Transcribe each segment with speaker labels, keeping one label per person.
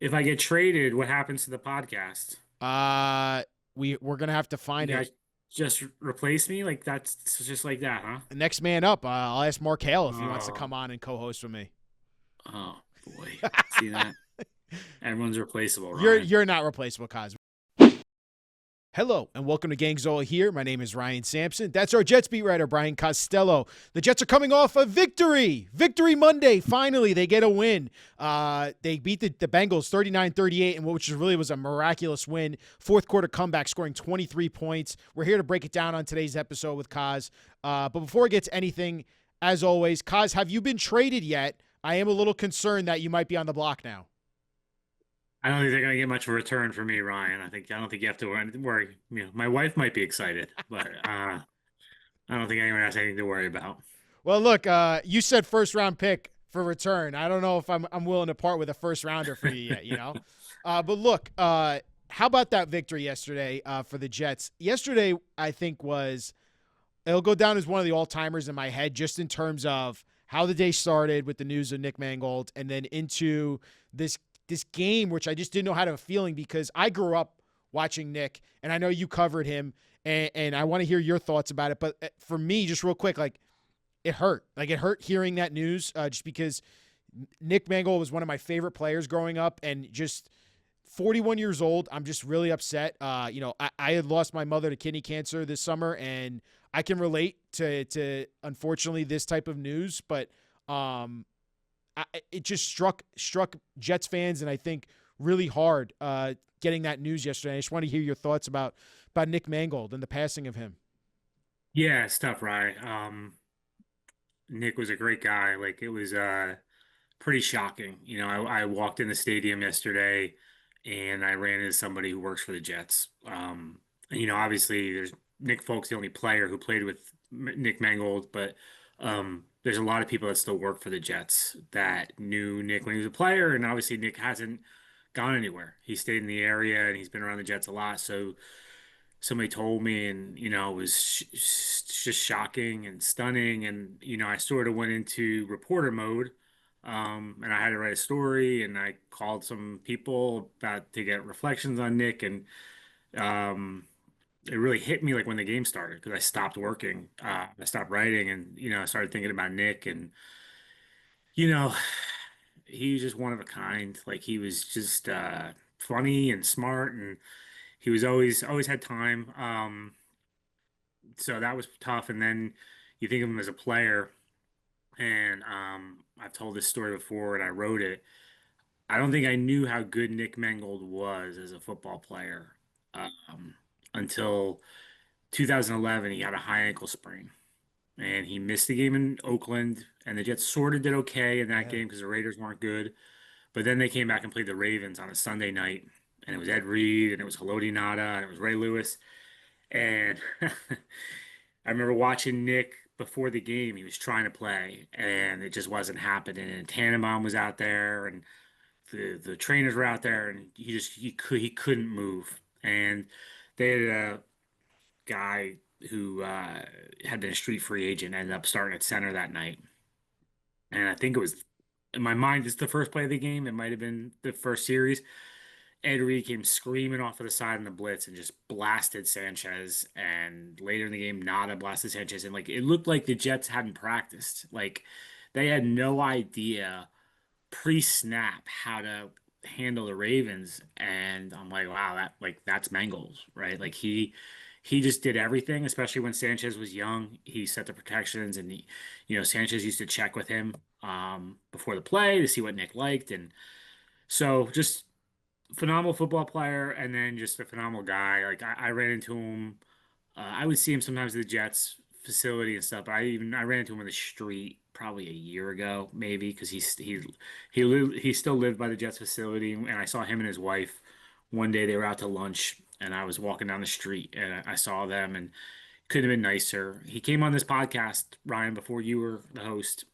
Speaker 1: If I get traded, what happens to the podcast?
Speaker 2: Uh, we're gonna have to
Speaker 1: You
Speaker 2: find it.
Speaker 1: guys just replace me? Like that's just like that, huh?
Speaker 2: Next man up. I'll ask Mark Hale if he wants to
Speaker 1: Oh,
Speaker 2: come on and co-host with me.
Speaker 1: oh boy. See that? Everyone's replaceable,
Speaker 2: you're
Speaker 1: Ryan.
Speaker 2: you're not replaceable, Cos. Hello and welcome to Gangzola here. My name is Ryan Sampson. That's our Jets beat writer, Brian Costello. The Jets are coming off a victory. Victory Monday. Finally, they get a win. They beat the Bengals 39-38, and which really was a miraculous win. Fourth quarter comeback, scoring 23 points. We're here to break it down on today's episode with Coz. But before it gets anything, as always, Coz, have you been traded yet? I am a little concerned that you might be on the block now.
Speaker 1: I don't think they're gonna get much of a return for me, Ryan. I don't think you have to worry. My wife might be excited, but I don't think anyone has anything to worry about.
Speaker 2: Well, look, you said first round pick for return. I don't know if I'm willing to part with a first rounder for you yet, but look, how about that victory yesterday for the Jets? Yesterday, I think it'll go down as one of the all timers in my head, just in terms of how the day started with the news of Nick Mangold, and then into this this game, which I just didn't know how to feeling because I grew up watching Nick, and I know you covered him, and I want to hear your thoughts about it. But for me, just real quick, like it hurt. Like it hurt hearing that news, just because Nick Mangold was one of my favorite players growing up, and just 41 years old. I'm just really upset. I had lost my mother to kidney cancer this summer, and I can relate to unfortunately this type of news, but um, it just struck Jets fans, and I think really hard getting that news yesterday. I just want to hear your thoughts about Nick Mangold and the passing of him.
Speaker 1: Yeah, it's tough, Ryan. Nick was a great guy. Like it was pretty shocking. I walked in the stadium yesterday and I ran into somebody who works for the Jets. Obviously there's Nick Folk's the only player who played with Nick Mangold, but there's a lot of people that still work for the Jets that knew Nick when he was a player, and obviously Nick hasn't gone anywhere. He stayed in the area and he's been around the Jets a lot. So somebody told me, and it was just shocking and stunning. And I sort of went into reporter mode, and I had to write a story, and I called some people about to get reflections on Nick, and um, it really hit me like when the game started because I stopped working, I stopped writing, and I started thinking about Nick, and you know, he was just one of a kind. Like he was just funny and smart, and he was always had time. So that was tough. And then you think of him as a player, and I've told this story before, and I wrote it. I don't think I knew how good Nick Mangold was as a football player um, until 2011. He had a high ankle sprain, and he missed the game in Oakland. And the Jets sort of did okay in that
Speaker 2: Yeah.
Speaker 1: game because the Raiders weren't good. But then they came back and played the Ravens on a Sunday night, and it was Ed Reed, and it was Haloti Nada, and it was Ray Lewis. And I remember watching Nick before the game. He was trying to play, and it just wasn't happening. And Tannenbaum was out there, and the trainers were out there, and he couldn't move. And they had a guy who had been a street free agent, ended up starting at center that night. And I think it was in my mind, it's the first play of the game. It might have been the first series. Ed Reed came screaming off of the side in the blitz and just blasted Sanchez. And later in the game, Nada blasted Sanchez. And like it looked like the Jets hadn't practiced. Like they had no idea pre-snap how to handle the Ravens. And I'm like, wow, that's Mangold, right? Like he just did everything, especially when Sanchez was young. He set the protections, and Sanchez used to check with him before the play to see what Nick liked. And so just phenomenal football player, and then just a phenomenal guy. Like I ran into him. I would see him sometimes at the Jets facility and stuff. But I ran into him on the street probably a year ago, maybe, because he still lived by the Jets facility, and I saw him and his wife one day. They were out to lunch, and I was walking down the street, and I saw them, and couldn't have been nicer. He came on this podcast, Ryan, before you were the host.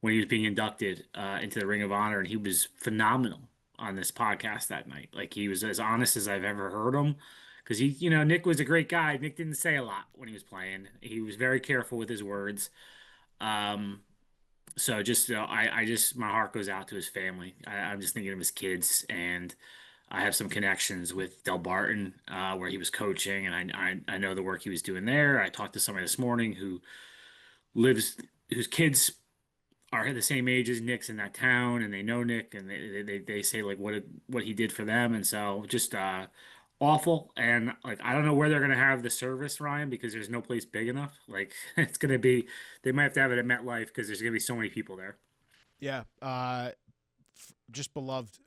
Speaker 1: When he was being inducted into the Ring of Honor, and he was phenomenal on this podcast that night. Like he was as honest as I've ever heard him. Because Nick was a great guy. Nick didn't say a lot when he was playing. He was very careful with his words. Um, So just I just my heart goes out to his family. I'm just thinking of his kids, and I have some connections with Del Barton, where he was coaching, and I know the work he was doing there. I talked to somebody this morning who lives whose kids are the same age as Nick's in that town, and they know Nick, and they say like what he did for them, and so just awful. And like I don't know where they're gonna have the service, Ryan, because there's no place big enough. Like it's gonna be, they might have to have it at MetLife because there's gonna be so many people there.
Speaker 2: Yeah. Just beloved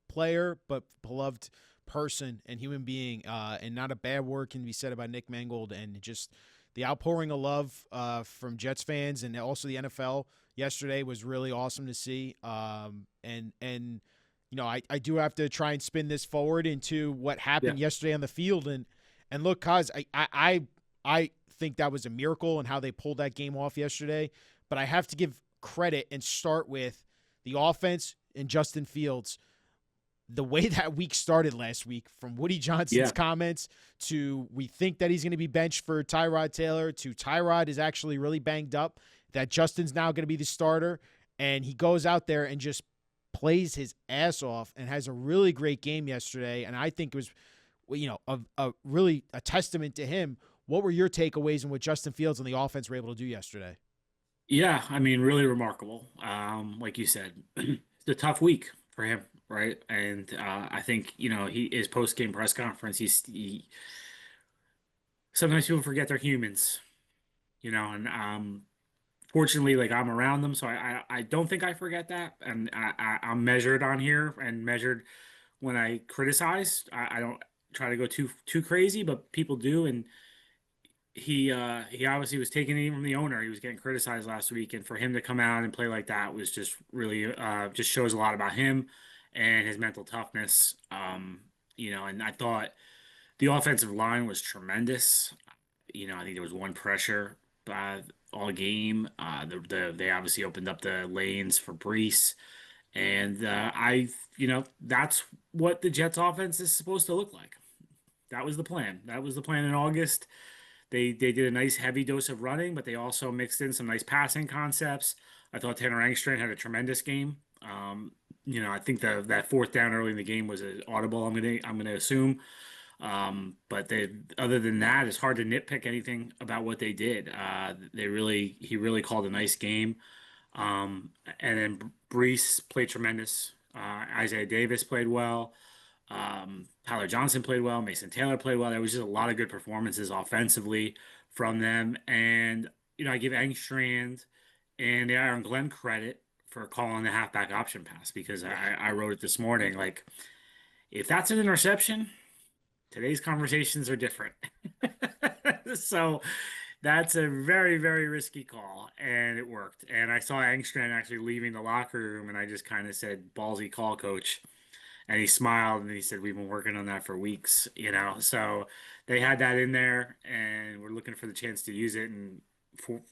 Speaker 2: player, but beloved person and human being. And not a bad word can be said about Nick Mangold, and just the outpouring of love from Jets fans and also the NFL yesterday was really awesome to see. And I do have to try and spin this forward into what
Speaker 1: Yeah,
Speaker 2: happened yesterday on the field. And look, Cause I think that was a miracle and how they pulled that game off yesterday. But I have to give credit and start with the offense and Justin Fields. The way that week started last week, from Woody Johnson's
Speaker 1: yeah,
Speaker 2: comments to we think that he's going to be benched for Tyrod Taylor to Tyrod is actually really banged up, that Justin's now going to be the starter. And he goes out there and just plays his ass off and has a really great game yesterday. And I think it was, a really a testament to him. What were your takeaways in what Justin Fields and the offense were able to do yesterday?
Speaker 1: yeah. I mean, really remarkable. Like you said, it's a tough week for him, right? And I think his post game press conference. Sometimes people forget they're humans, and fortunately, like I'm around them, so I don't think I forget that, and I'm measured on here and measured when I criticize. I don't try to go too crazy, but people do, and he obviously was taking it from the owner. He was getting criticized last week, and for him to come out and play like that was just really just shows a lot about him and his mental toughness. And I thought the offensive line was tremendous. I think there was one pressure all game. They obviously opened up the lanes for Brees, and that's what the Jets offense is supposed to look like. That was the plan. That was the plan in August. They did a nice heavy dose of running, but they also mixed in some nice passing concepts. I thought Tanner Angstrand had a tremendous game. I think that fourth down early in the game was an audible. I'm gonna assume. But other than that, it's hard to nitpick anything about what they did. He really called a nice game. And then Brees played tremendous. Isaiah Davis played well. Tyler Johnson played well. Mason Taylor played well. There was just a lot of good performances offensively from them. And, I give Engstrand and Aaron Glenn credit for calling the halfback option pass because
Speaker 2: Yeah.
Speaker 1: I wrote it this morning. Like, if that's an interception, today's conversations are different. So that's a very, very risky call, and it worked. And I saw Engstrand actually leaving the locker room, and I just kind of said, "Ballsy call, coach." And he smiled and he said, "We've been working on that for weeks." So they had that in there, and we're looking for the chance to use it. And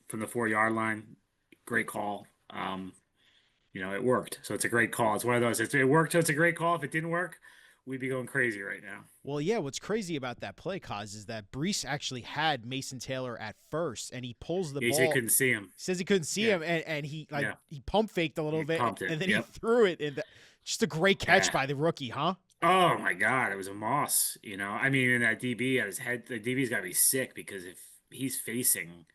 Speaker 1: from the 4 yard line, great call. It worked, so it's a great call. It's one of those. It worked, so it's a great call. If it didn't work, we'd be going crazy right now.
Speaker 2: Well, yeah, what's crazy about that play, Cause, is that Brees actually had Mason Taylor at first, and he pulls the
Speaker 1: Yeah, he said he
Speaker 2: ball.
Speaker 1: couldn't see him.
Speaker 2: Says he couldn't see
Speaker 1: Yeah,
Speaker 2: him, and
Speaker 1: yeah,
Speaker 2: he pump faked a little
Speaker 1: he
Speaker 2: bit,
Speaker 1: pumped it.
Speaker 2: and then he
Speaker 1: Yep.
Speaker 2: threw it. And just a great catch
Speaker 1: Yeah.
Speaker 2: by the rookie, huh?
Speaker 1: Oh my God, it was a Moss. I mean, and that DB at his head, the DB's got to be sick because if he's facing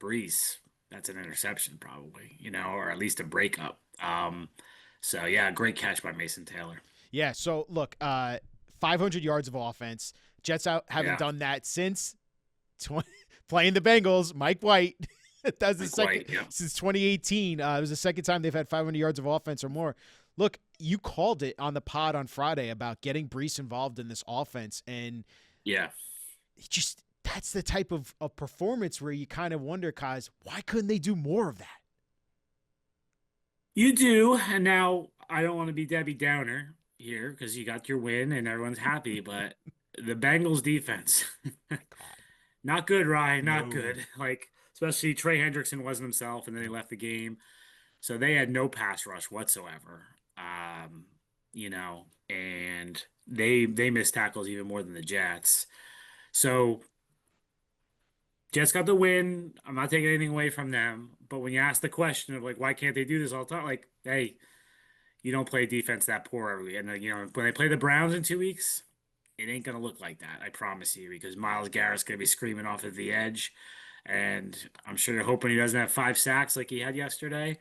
Speaker 1: Brees, that's an interception probably, or at least a breakup. So yeah, great catch by Mason Taylor.
Speaker 2: Yeah. So look, 500 yards of offense. Jets out haven't
Speaker 1: Yeah,
Speaker 2: done that since 20, playing the Bengals. Mike White. That's the
Speaker 1: Mike
Speaker 2: second
Speaker 1: White. Yeah,
Speaker 2: since 2018. It was the second time they've had 500 yards of offense or more. Look, you called it on the pod on Friday about getting Brees involved in this offense, and
Speaker 1: yeah.
Speaker 2: just that's the type of performance where you kind of wonder, guys, why couldn't they do more of that?
Speaker 1: You do, and now I don't want to be Debbie Downer here because you got your win and everyone's happy, but the Bengals defense.
Speaker 2: My God,
Speaker 1: Not good, Ryan. Not
Speaker 2: no.
Speaker 1: good. Like, especially Trey Hendrickson wasn't himself, and then he left the game. So they had no pass rush whatsoever. And they missed tackles even more than the Jets. So Jets got the win. I'm not taking anything away from them. But when you ask the question of like, why can't they do this all the time? Like, hey, you don't play defense that poor every week. And when they play the Browns in 2 weeks, it ain't gonna look like that. I promise you, because Myles Garrett's gonna be screaming off at the edge, and I'm sure they're hoping he doesn't have 5 sacks like he had yesterday.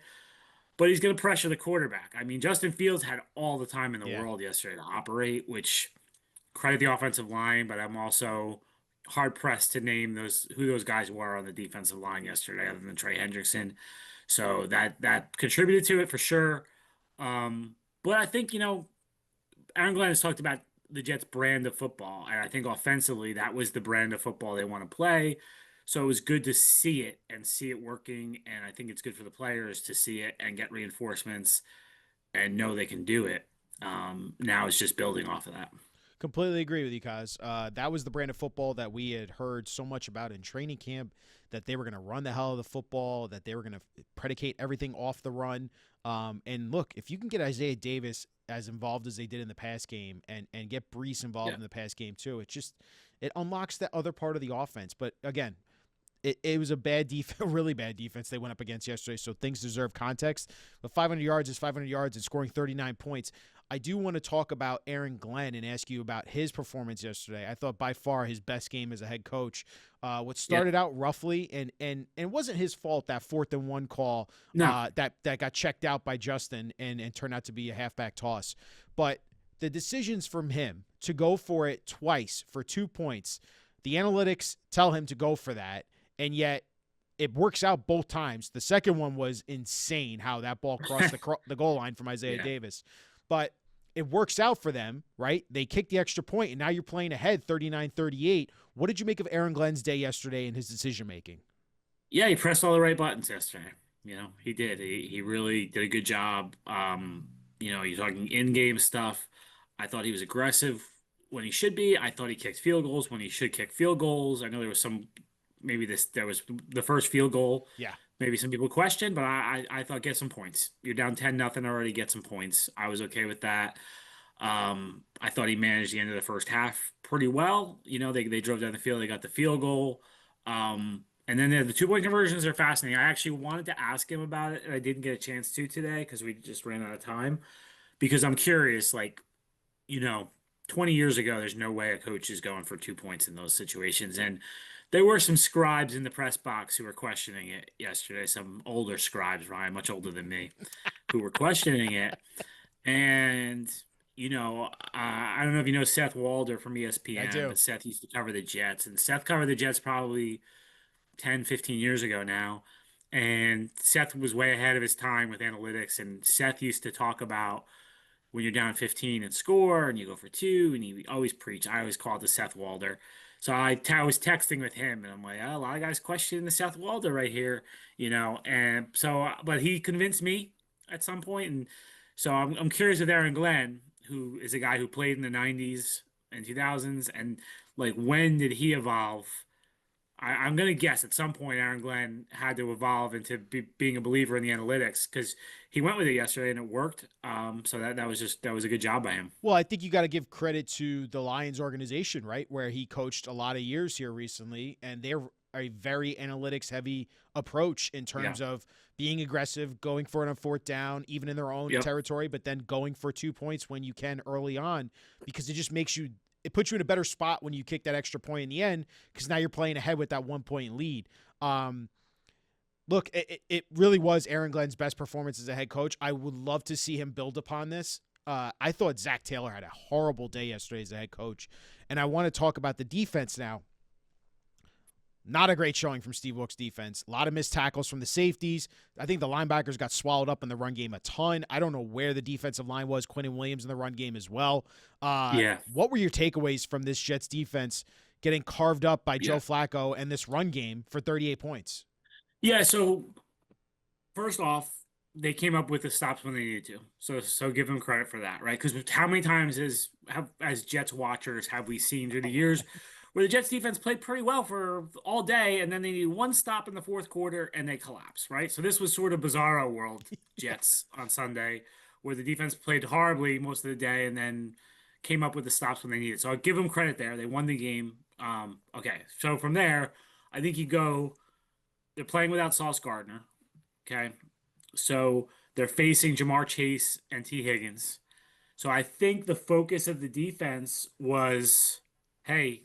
Speaker 1: But he's gonna pressure the quarterback. I mean, Justin Fields had all the time in the
Speaker 2: Yeah.
Speaker 1: world yesterday to operate, which credit the offensive line, but I'm also hard pressed to name those guys were on the defensive line yesterday, other than Trey Hendrickson. So that contributed to it for sure. But I think Aaron Glenn has talked about the Jets' brand of football, and I think offensively that was the brand of football they want to play. So it was good to see it and see it working, and I think it's good for the players to see it and get reinforcements and know they can do it. Now it's just building off of that.
Speaker 2: Completely agree with you, Kaz. That was the brand of football that we had heard so much about in training camp, that they were going to run the hell of the football, that they were going to predicate everything off the run. And look, if you can get Isaiah Davis as involved as they did in the pass game, and get Brees involved
Speaker 1: Yeah.
Speaker 2: in the pass game too, it unlocks that other part of the offense. But again, it was a bad defense, really bad defense they went up against yesterday, so things deserve context. But 500 yards is 500 yards and scoring 39 points. I do want to talk about Aaron Glenn and ask you about his performance yesterday. I thought by far his best game as a head coach. What
Speaker 1: Yeah.
Speaker 2: started out roughly, and it wasn't his fault, that 4th and 1 call
Speaker 1: No.
Speaker 2: that got checked out by Justin and turned out to be a halfback toss. But the decisions from him to go for it twice for 2 points, the analytics tell him to go for that, and yet it works out both times. The second one was insane, how that ball crossed the goal line from Isaiah
Speaker 1: Yeah.
Speaker 2: Davis. But it works out for them, right? They kick the extra point, and now you're playing ahead 39-38. What did you make of Aaron Glenn's day yesterday and his decision making?
Speaker 1: Yeah, he pressed all the right buttons yesterday. He did. He really did a good job. You're talking in-game stuff. I thought he was aggressive when he should be. I thought he kicked field goals when he should kick field goals. I know there was maybe there was the first field goal.
Speaker 2: Yeah.
Speaker 1: Maybe some people questioned, but I thought get some points. You're down 10-0 already, get some points. I was okay with that. I thought he managed the end of the first half pretty well. They drove down the field, they got the field goal. And then the 2-point conversions are fascinating. I actually wanted to ask him about it, and I didn't get a chance to today because we just ran out of time. Because I'm curious, like, you know, 20 years ago, there's no way a coach is going for 2 points in those situations. And there were some scribes in the press box who were questioning it yesterday, some older scribes, Ryan, much older than me, who were questioning it. And, I don't know if you know Seth Walder from
Speaker 2: I
Speaker 1: ESPN,
Speaker 2: do.
Speaker 1: but Seth used to cover the Jets. And Seth covered the Jets probably 10, 15 years ago now. And Seth was way ahead of his time with analytics. And Seth used to talk about when you're down 15 and score and you go for two, and he always preach. I always call it the Seth Walder. So I was texting with him, and I'm like, oh, a lot of guys questioning the Seth Walder right here, And so, but he convinced me at some point, and so I'm curious with Aaron Glenn, who is a guy who played in the 90s and 2000s, and like when did he evolve? I'm going to guess at some point Aaron Glenn had to evolve into being a believer in the analytics because he went with it yesterday and it worked. So that was a good job by him.
Speaker 2: Well, I think you got to give credit to the Lions organization, right? Where he coached a lot of years here recently, and they're a very analytics heavy approach in
Speaker 1: Yeah.
Speaker 2: terms of being aggressive, going for it on 4th down, even in their own
Speaker 1: Yep.
Speaker 2: territory, but then going for 2 points when you can early on, because it puts you in a better spot when you kick that extra point in the end, because now you're playing ahead with that 1 point lead. Look, it really was Aaron Glenn's best performance as a head coach. I would love to see him build upon this. I thought Zach Taylor had a horrible day yesterday as a head coach. And I want to talk about the defense now. Not a great showing from Steve Wilkes' defense. A lot of missed tackles from the safeties. I think the linebackers got swallowed up in the run game a ton. I don't know where the defensive line was. Quentin Williams in the run game as well.
Speaker 1: Yeah.
Speaker 2: What were your takeaways from this Jets defense getting carved up by Joe
Speaker 1: Yeah.
Speaker 2: Flacco and this run game for 38 points?
Speaker 1: Yeah. So first off, they came up with the stops when they needed to. So give them credit for that, right? Because how many times as Jets watchers have we seen through the years where the Jets defense played pretty well for all day, and then they need one stop in the fourth quarter and they collapse, right? So this was sort of bizarro world Jets on Sunday, where the defense played horribly most of the day and then came up with the stops when they needed. So I'll give them credit there. They won the game. Okay, so from there, I think you go. They're playing without Sauce Gardner. Okay, so they're facing Jamar Chase and T. Higgins. So I think the focus of the defense was, hey,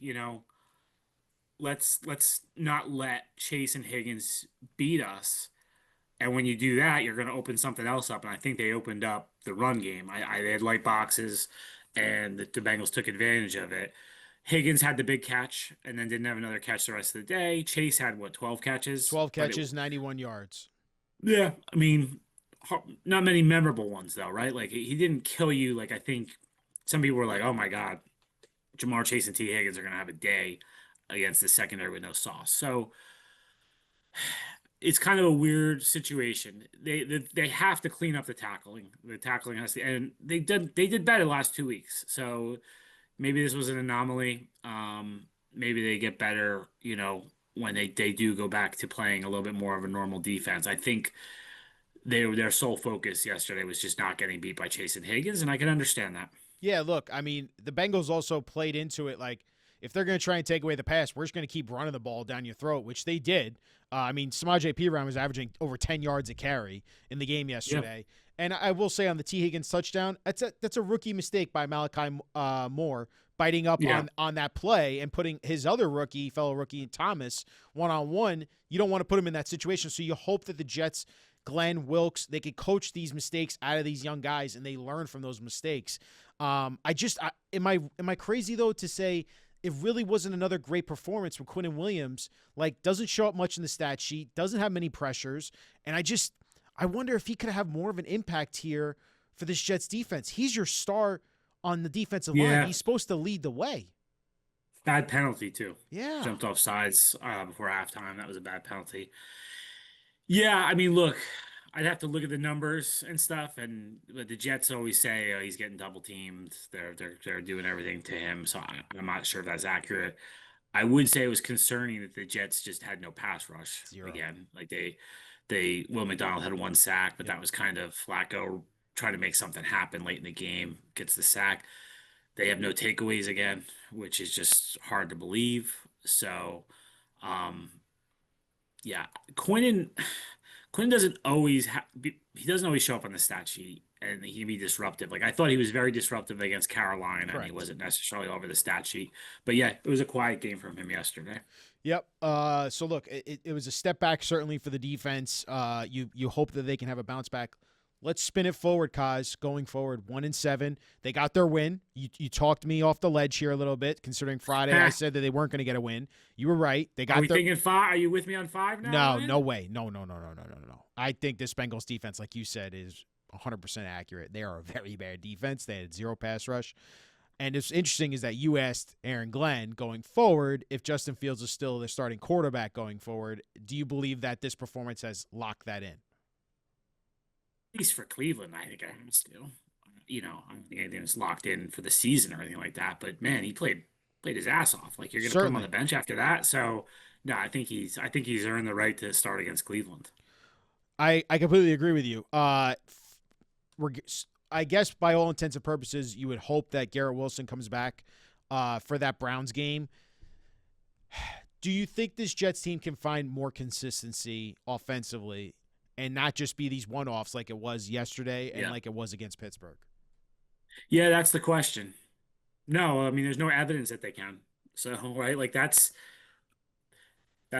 Speaker 1: let's not let Chase and Higgins beat us. And when you do that, you're going to open something else up. And I think they opened up the run game. They had light boxes, and the Bengals took advantage of it. Higgins had the big catch, and then didn't have another catch the rest of the day. Chase had what, 12 catches?
Speaker 2: 12
Speaker 1: But it,
Speaker 2: catches, 91 yards.
Speaker 1: yeah, I mean, not many memorable ones though, right? Like he didn't kill you. Like I think some people were like, "Oh my God, Jamar Chase and T. Higgins are going to have a day against the secondary with no sauce." So it's kind of a weird situation. They have to clean up the tackling. The tackling has to, and they did better the last 2 weeks. So maybe this was an anomaly. Maybe they get better, when they do go back to playing a little bit more of a normal defense. I think their sole focus yesterday was just not getting beat by Chase and Higgins, and I can understand that.
Speaker 2: Yeah, look, I mean, the Bengals also played into it like if they're going to try and take away the pass, we're just going to keep running the ball down your throat, which they did. I mean, Samaje Perine was averaging over 10 yards a carry in the game
Speaker 1: Yeah,
Speaker 2: yesterday. And I will say on the T. Higgins touchdown, that's a rookie mistake by Malachi Moore biting up
Speaker 1: yeah,
Speaker 2: on that play and putting his other fellow rookie Thomas one on one. You don't want to put him in that situation, so you hope that the Jets, Glenn Wilkes, they could coach these mistakes out of these young guys and they learn from those mistakes. Am I crazy though to say it really wasn't another great performance from Quinnen Williams? Like, doesn't show up much in the stat sheet, doesn't have many pressures, and I wonder if he could have more of an impact here for this Jets defense. He's your star on the defensive line.
Speaker 1: yeah.
Speaker 2: He's supposed to lead the way.
Speaker 1: Bad penalty too.
Speaker 2: Yeah,
Speaker 1: Jumped off sides before halftime. That was a bad penalty. Yeah, I mean, look, I'd have to look at the numbers and stuff, and but the Jets always say, oh, he's getting double teamed. They're doing everything to him, so I'm not sure if that's accurate. I would say it was concerning that the Jets just had no pass rush
Speaker 2: zero.
Speaker 1: again. Like they Will McDonald had one sack, but
Speaker 2: Yep.
Speaker 1: that was kind of Flacco trying to make something happen late in the game, gets the sack. They have no takeaways again, which is just hard to believe. So, um, yeah, Quinn Quinn doesn't always he doesn't always show up on the stat sheet, and he can be disruptive. Like I thought he was very disruptive against Carolina, and he
Speaker 2: Correct.
Speaker 1: wasn't necessarily over the stat sheet. But yeah, it was a quiet game from him yesterday.
Speaker 2: Yep. So look, it was a step back certainly for the defense. You hope that they can have a bounce back. Let's spin it forward, Coz. Going forward, 1-7. They got their win. You talked me off the ledge here a little bit, considering Friday I said that they weren't going to get a win. You were right. They
Speaker 1: Are
Speaker 2: got
Speaker 1: we
Speaker 2: their.
Speaker 1: thinking five? Are you with me on five now,
Speaker 2: No, no
Speaker 1: Ryan?
Speaker 2: way. No, no, no, no, no, no, no. I think this Bengals defense, like you said, is 100% accurate. They are a very bad defense. They had zero pass rush. And it's interesting is that you asked Aaron Glenn going forward if Justin Fields is still their starting quarterback going forward. Do you believe that this performance has locked that in?
Speaker 1: At least for Cleveland, I think I has to. I don't think anything was locked in for the season or anything like that. But man, he played his ass off. Like you're gonna put him on the
Speaker 2: Certainly.
Speaker 1: bench after that. So no, I think he's earned the right to start against Cleveland.
Speaker 2: I completely agree with you. I guess by all intents and purposes, you would hope that Garrett Wilson comes back for that Browns game. Do you think this Jets team can find more consistency offensively and not just be these one offs like it was yesterday and
Speaker 1: Yeah.
Speaker 2: like it was against Pittsburgh?
Speaker 1: Yeah, that's the question. No, I mean there's no evidence that they can. So, right, like that's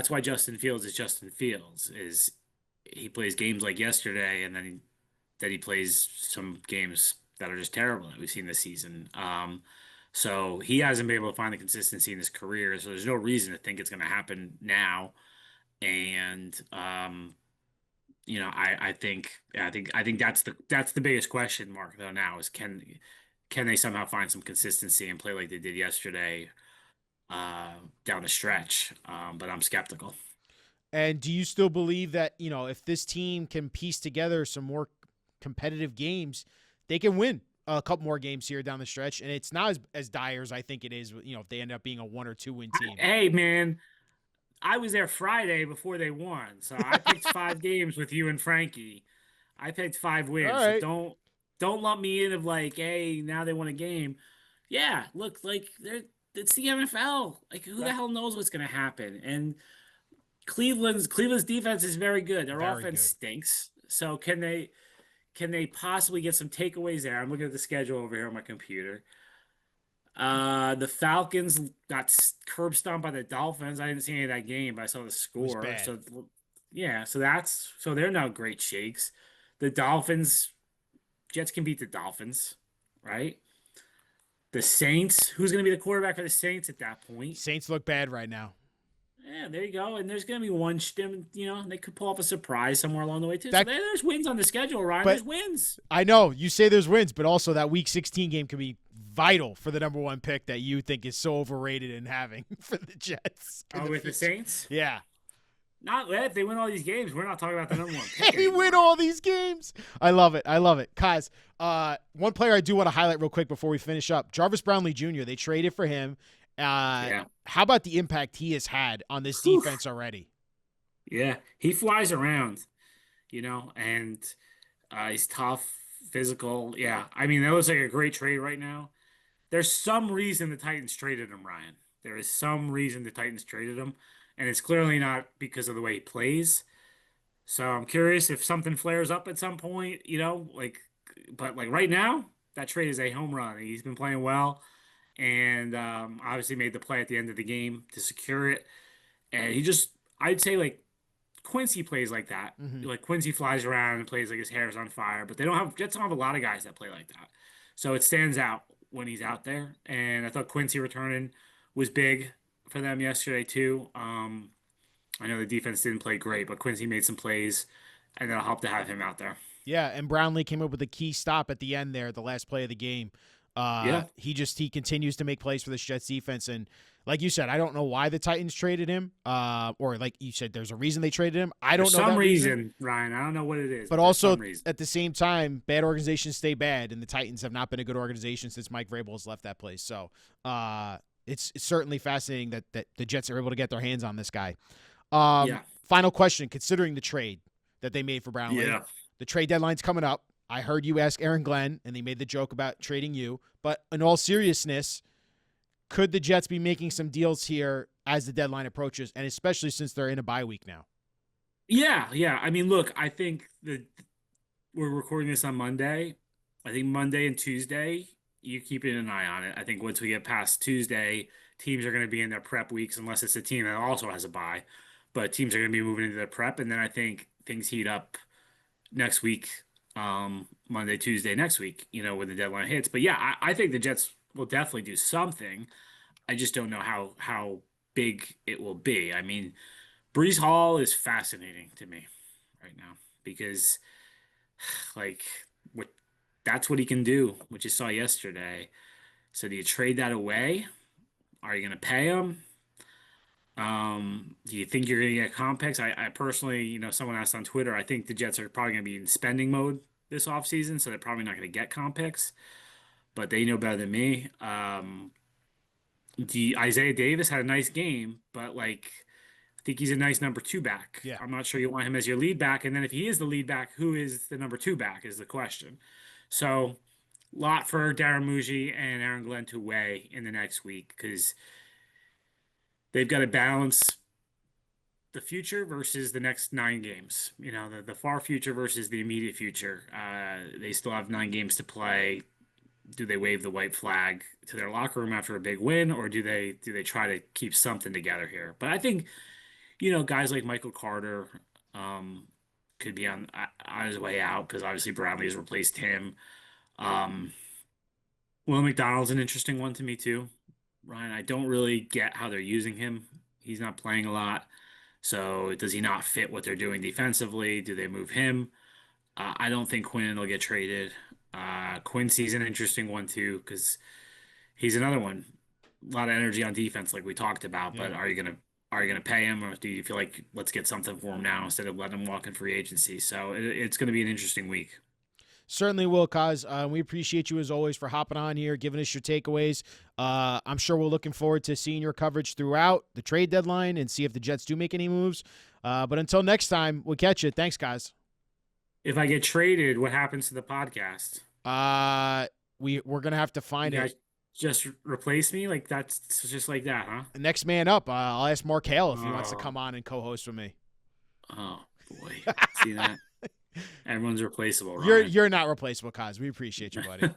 Speaker 1: why Justin Fields is Justin Fields is he plays games like yesterday and then he plays some games that are just terrible that we've seen this season. So he hasn't been able to find the consistency in his career, so there's no reason to think it's going to happen now. And I think that's the biggest question mark though now is can they somehow find some consistency and play like they did yesterday uh, down the stretch? But I'm skeptical.
Speaker 2: And do you still believe that, if this team can piece together some more competitive games, they can win a couple more games here down the stretch? And it's not as dire as I think it is, if they end up being a 1 or 2 win team.
Speaker 1: Hey man, I was there Friday before they won, so I picked 5 games with you and Frankie. I picked five
Speaker 2: All
Speaker 1: wins, so
Speaker 2: right.
Speaker 1: don't lump me in of like, hey, now they won a game. Yeah, look, like it's the NFL. Like who the
Speaker 2: That
Speaker 1: hell knows what's gonna happen? And Cleveland's defense is very good. Their
Speaker 2: Very
Speaker 1: offense
Speaker 2: good.
Speaker 1: stinks. So can they possibly get some takeaways there? I'm looking at the schedule over here on my computer. The Falcons got curb stomped by the Dolphins. I didn't see any of that game, but I saw the
Speaker 2: It was
Speaker 1: score.
Speaker 2: bad.
Speaker 1: So yeah, so they're not great shakes. The Dolphins, Jets can beat the Dolphins, right? The Saints, who's going to be the quarterback for the Saints at that point?
Speaker 2: Saints look bad right now.
Speaker 1: Yeah, there you go. And there's going to be one, they could pull off a surprise somewhere along the way too. So
Speaker 2: That,
Speaker 1: there's wins on the schedule, Ryan.
Speaker 2: but
Speaker 1: There's wins.
Speaker 2: I know you say there's wins, but also that Week 16 game could be vital for the number one pick that you think is so overrated in having for the Jets.
Speaker 1: Oh, with the Saints?
Speaker 2: Yeah.
Speaker 1: Not if they win all these games, we're not talking about the number one pick
Speaker 2: They win
Speaker 1: anymore.
Speaker 2: all these games. I love it. I love it. Kaz, one player I do want to highlight real quick before we finish up, Jarvis Brownlee Jr., they traded for him.
Speaker 1: Yeah.
Speaker 2: How about the impact he has had on this
Speaker 1: Whew.
Speaker 2: defense already?
Speaker 1: Yeah. He flies around, and he's tough, physical. Yeah. I mean, that looks like a great trade right now. There's some reason the Titans traded him, Ryan. There is some reason the Titans traded him, and it's clearly not because of the way he plays. So I'm curious if something flares up at some point, but like right now, that trade is a home run. He's been playing well, and obviously made the play at the end of the game to secure it. And I'd say like Quincy plays like that.
Speaker 2: Mm-hmm.
Speaker 1: Like Quincy flies around and plays like his hair's on fire, but Jets don't have a lot of guys that play like that. So it stands out when he's out there. And I thought Quincy returning was big for them yesterday too. I know the defense didn't play great, but Quincy made some plays, and that'll help to have him out there.
Speaker 2: Yeah, and Brownlee came up with a key stop at the end there, the last play of the game.
Speaker 1: Yeah,
Speaker 2: He continues to make plays for this Jets defense, and like you said, I don't know why the Titans traded him, or like you said, there's a reason they traded him. I
Speaker 1: for
Speaker 2: don't know
Speaker 1: some
Speaker 2: that reason,
Speaker 1: reason, Ryan, I don't know what it is,
Speaker 2: but
Speaker 1: but there's
Speaker 2: also
Speaker 1: some reason.
Speaker 2: at the same time, bad organizations stay bad, and the Titans have not been a good organization since Mike Vrabel has left that place. So it's certainly fascinating that the Jets are able to get their hands on this guy.
Speaker 1: Yeah,
Speaker 2: Final question: considering the trade that they made for Brownlee,
Speaker 1: yeah.
Speaker 2: the trade deadline's coming up. I heard you ask Aaron Glenn, and they made the joke about trading you. But in all seriousness, could the Jets be making some deals here as the deadline approaches, and especially since they're in a bye week now?
Speaker 1: Yeah, yeah. I mean, look, I think that we're recording this on Monday. I think Monday and Tuesday, you keeping an eye on it. I think once we get past Tuesday, teams are going to be in their prep weeks, unless it's a team that also has a bye. But teams are going to be moving into their prep, and then I think things heat up next week, Monday, Tuesday next week. When the deadline hits. But yeah, I think the Jets will definitely do something. I just don't know how big it will be. I mean, Brees Hall is fascinating to me right now because like what that's what he can do, which you saw yesterday. So do you trade that away? Are you going to pay him? Do you think you're going to get comp picks? I personally, someone asked on Twitter, I think the Jets are probably going to be in spending mode this offseason, so they're probably not going to get comp picks, but they know better than me. The Isaiah Davis had a nice game, but like I think he's a nice number two back.
Speaker 2: Yeah.
Speaker 1: I'm not sure you want him as your lead back. And then if he is the lead back, who is the number two back is the question. So, lot for Darren Muji and Aaron Glenn to weigh in the next week because they've got to balance the future versus the next 9 games. The far future versus the immediate future. They still have 9 games to play. Do they wave the white flag to their locker room after a big win, or do they try to keep something together here? But I think guys like Michael Carter could be on his way out because obviously Brownlee has replaced him. Um, Will McDonald's an interesting one to me too, Ryan. I don't really get how they're using him. He's not playing a lot. So does he not fit what they're doing defensively? Do they move him? I don't think Quinn will get traded. Quincy's an interesting one too because he's another one. A lot of energy on defense, like we talked about.
Speaker 2: Yeah.
Speaker 1: But are you gonna pay him, or do you feel like let's get something for him now instead of letting him walk in free agency? So it's going to be an interesting week.
Speaker 2: Certainly will, Kaz. We appreciate you as always for hopping on here, giving us your takeaways. I'm sure we're looking forward to seeing your coverage throughout the trade deadline and see if the Jets do make any moves. But until next time, we'll catch you. Thanks, guys.
Speaker 1: If I get traded, what happens to the podcast?
Speaker 2: We're gonna have to find
Speaker 1: You
Speaker 2: it.
Speaker 1: guys just replace me? Like that's it's just like that, huh?
Speaker 2: Next man up. I'll ask Mark Hale if he wants to
Speaker 1: Oh,
Speaker 2: come on and co-host with me.
Speaker 1: oh boy. See that? Everyone's replaceable,
Speaker 2: You're
Speaker 1: Ryan.
Speaker 2: you're not replaceable, Coz. We appreciate you, buddy.